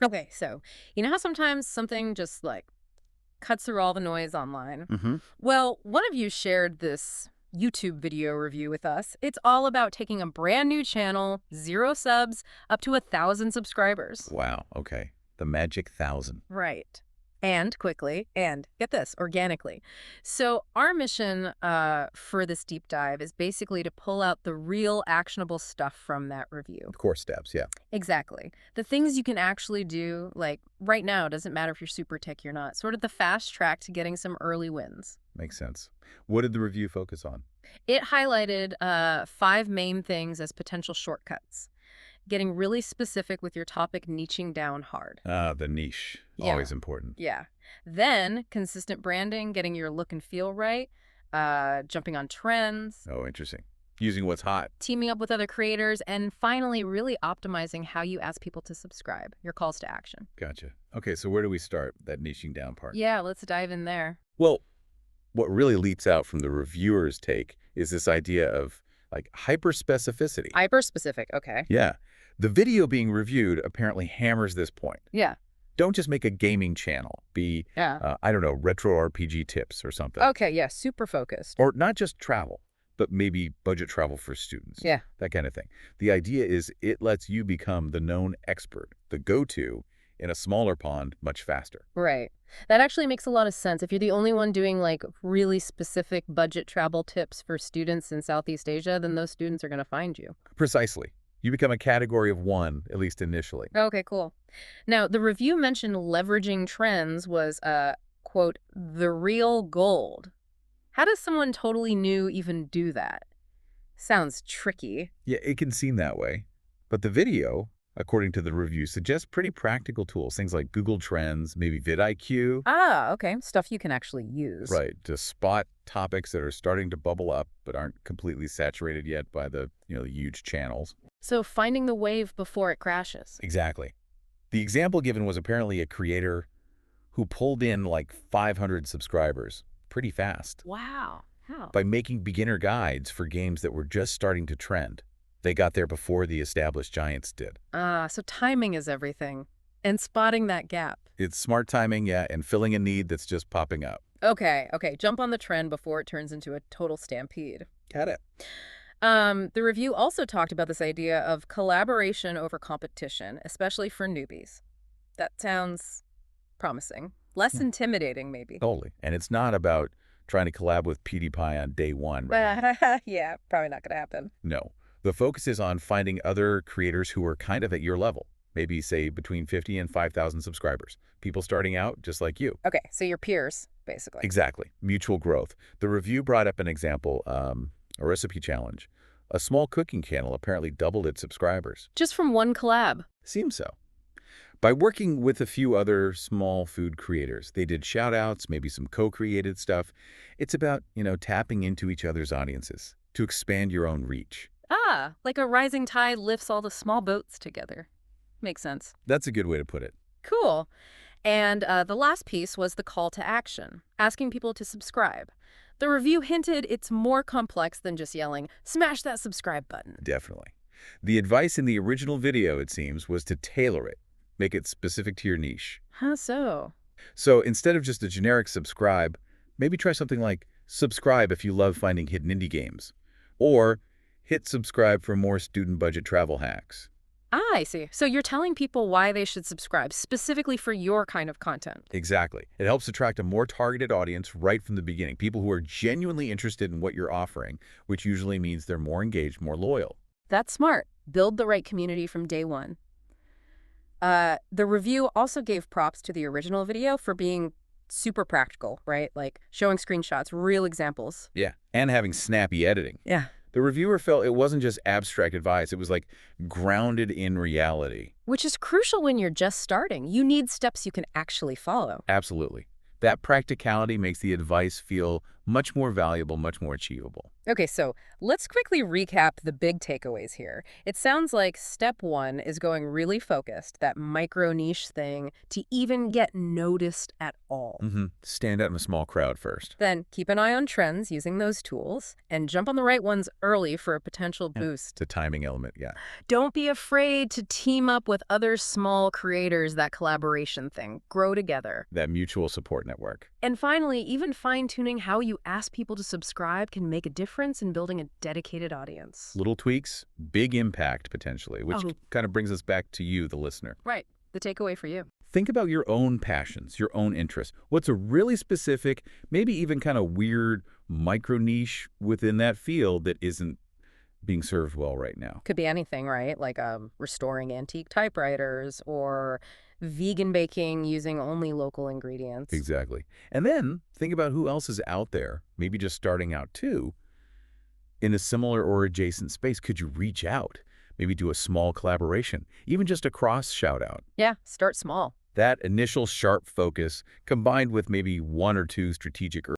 Okay, so you know how sometimes something just like cuts through all the noise online? Hmm. Well, one of you shared this YouTube video review with us. It's all about taking a brand new channel, 0 subs, up to 1,000 subscribers. Wow. Okay. The magic 1,000. Right. And quickly, and get this, organically. So our mission for this deep dive is basically to pull out the real actionable stuff from that review. Core steps. Yeah. Exactly. The things you can actually do, like right now, doesn't matter if you're super techy or not, sort of the fast track to getting some early wins. Makes sense. What did the review focus on? It highlighted 5 main things as potential shortcuts. Getting really specific with your topic, niching down hard. Ah, the niche. Yeah. Always important. Yeah. Then consistent branding, getting your look and feel right, jumping on trends, Oh, interesting. Using what's hot. teaming up with other creators, and finally, really optimizing how you ask people to subscribe, your calls to action. Gotcha. Okay, so where do we start? That niching down part. Yeah, let's dive in there. Well, what really leaps out from the reviewer's take is this idea of like hyper specificity. Hyper specific. Okay. Yeah. The video being reviewed apparently hammers this point. Yeah. Don't just make a gaming channel. Be, Yeah. I don't know, retro RPG tips or something. Okay. Yeah. Super focused. Or not just travel, but maybe budget travel for students. Yeah. That kind of thing. The idea is it lets you become the known expert, the go-to in a smaller pond much faster. Right. That actually makes a lot of sense. If you're the only one doing like really specific budget travel tips for students in Southeast Asia, then those students are going to find you. Precisely. You become a category of one, at least initially. Okay, cool. Now, the review mentioned leveraging trends was, quote, the real gold. How does someone totally new even do that? Sounds tricky. Yeah, it can seem that way. But the video, according to the review, suggests pretty practical tools, things like Google Trends, maybe vidIQ, Ah, okay. Stuff you can actually use. right, to spot topics that are starting to bubble up but aren't completely saturated yet by the huge channels. So finding the wave before it crashes. Exactly. The example given was apparently a creator who pulled in like 500 subscribers pretty fast Wow. How? by making beginner guides for games that were just starting to trend. They got there before the established giants did. Ah, so timing is everything. And spotting that gap. It's smart timing, yeah, and filling a need that's just popping up. Okay. Jump on the trend before it turns into a total stampede. Got it. The review also talked about this idea of collaboration over competition, especially for newbies. That sounds promising. Less Hmm. intimidating, maybe. Totally. And it's not about trying to collab with PewDiePie on day one, right? Yeah, probably not going to happen. No. The focus is on finding other creators who are kind of at your level. Maybe, say, between 50 and 5,000 subscribers. People starting out just like you. Okay, so your peers, basically. Exactly. Mutual growth. The review brought up an example, a recipe challenge. A small cooking channel apparently doubled its subscribers. Just from one collab. Seems so. By working with a few other small food creators, they did shout-outs, maybe some co-created stuff. It's about, tapping into each other's audiences to expand your own reach. Ah, like a rising tide lifts all the small boats together. Makes sense. That's a good way to put it. Cool. And the last piece was the call to action, asking people to subscribe. The review hinted it's more complex than just yelling, smash that subscribe button. Definitely. The advice in the original video, it seems, was to tailor it, make it specific to your niche. How so? So instead of just a generic subscribe, maybe try something like subscribe if you love finding hidden indie games, or hit subscribe for more student budget travel hacks. Ah, I see. So you're telling people why they should subscribe, specifically for your kind of content. Exactly. It helps attract a more targeted audience right from the beginning, people who are genuinely interested in what you're offering, which usually means they're more engaged, more loyal. That's smart. Build the right community from day one. The review also gave props to the original video for being super practical, right? Like showing screenshots, real examples. Yeah, and having snappy editing. Yeah. The reviewer felt it wasn't just abstract advice, it was like grounded in reality. Which is crucial when you're just starting. You need steps you can actually follow. Absolutely. That practicality makes the advice feel Much more valuable, much more achievable. Okay, so let's quickly recap the big takeaways here. It sounds like step one is going really focused, that micro niche thing, to even get noticed at all. Stand out in a small crowd first. Then keep an eye on trends using those tools and jump on the right ones early for a potential Yeah. boost. It's a timing element, yeah. Don't be afraid to team up with other small creators, that collaboration thing. Grow together. That mutual support network. And finally, even fine-tuning how you ask people to subscribe can make a difference in building a dedicated audience. Little tweaks, big impact potentially, which Oh, kind of brings us back to you, the listener. right. The takeaway for you. Think about your own passions, your own interests. What's a really specific, maybe even kind of weird micro niche within that field that isn't being served well right now? Could be anything, right? Like restoring antique typewriters or vegan baking using only local ingredients. Exactly. And then think about who else is out there, maybe just starting out too, in a similar or adjacent space. Could you reach out? Maybe do a small collaboration, even just a cross shout out. Yeah, start small. That initial sharp focus combined with maybe one or two strategic